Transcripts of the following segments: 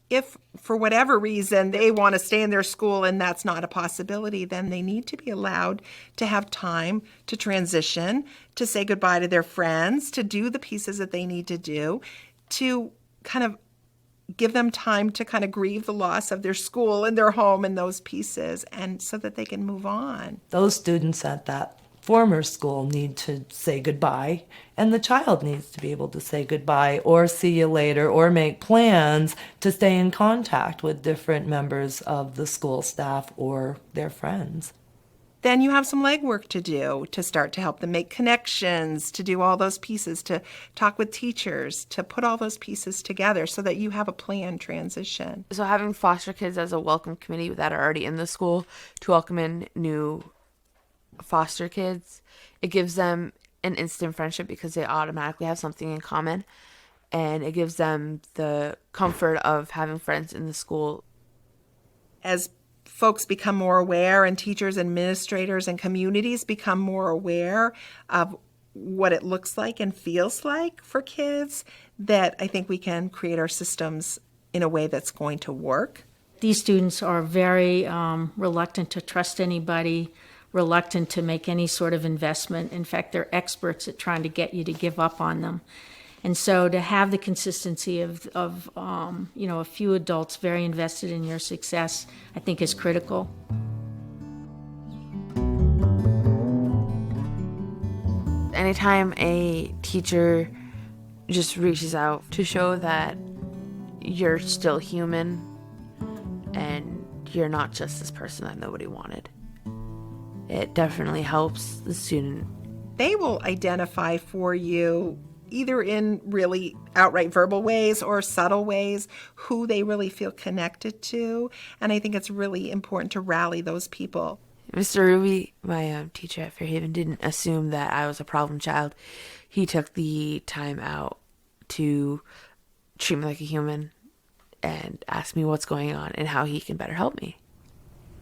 If for whatever reason they want to stay in their school and that's not a possibility, then they need to be allowed to have time to transition, to say goodbye to their friends, to do the pieces that they need to do, to kind of give them time to kind of grieve the loss of their school and their home and those pieces, and so that they can move on. Those students at that former school need to say goodbye, and the child needs to be able to say goodbye or see you later or make plans to stay in contact with different members of the school staff or their friends. Then you have some legwork to do to start to help them make connections, to do all those pieces, to talk with teachers, to put all those pieces together so that you have a planned transition. So having foster kids as a welcome committee that are already in the school to welcome in new foster kids, it gives them an instant friendship because they automatically have something in common, and it gives them the comfort of having friends in the school. As folks become more aware, and teachers, administrators, and communities become more aware of what it looks like and feels like for kids, that I think we can create our systems in a way that's going to work. These students are very reluctant to trust anybody, reluctant to make any sort of investment. In fact, they're experts at trying to get you to give up on them. And so to have the consistency of a few adults very invested in your success, I think is critical. Anytime a teacher just reaches out to show that you're still human and you're not just this person that nobody wanted, it definitely helps the student. They will identify for you, either in really outright verbal ways or subtle ways, who they really feel connected to. And I think it's really important to rally those people. Mr. Ruby, my teacher at Fairhaven, didn't assume that I was a problem child. He took the time out to treat me like a human and ask me what's going on and how he can better help me.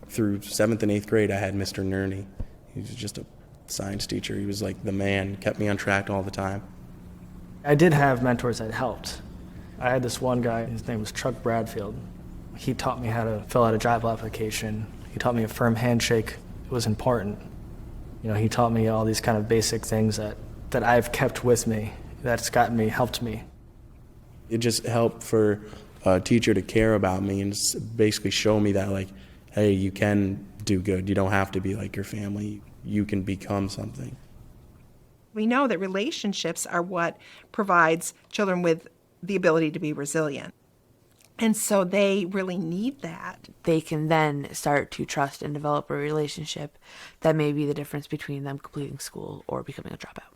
Through 7th and 8th grade, I had Mr. Nerney. He was just a science teacher. He was like the man, kept me on track all the time. I did have mentors that helped. I had this one guy, his name was Chuck Bradfield. He taught me how to fill out a job application. He taught me a firm handshake was important. He taught me all these kind of basic things that I've kept with me, that's helped me. It just helped for a teacher to care about me and basically show me that, like, hey, you can do good. You don't have to be like your family. You can become something. We know that relationships are what provides children with the ability to be resilient. And so they really need that. They can then start to trust and develop a relationship that may be the difference between them completing school or becoming a dropout.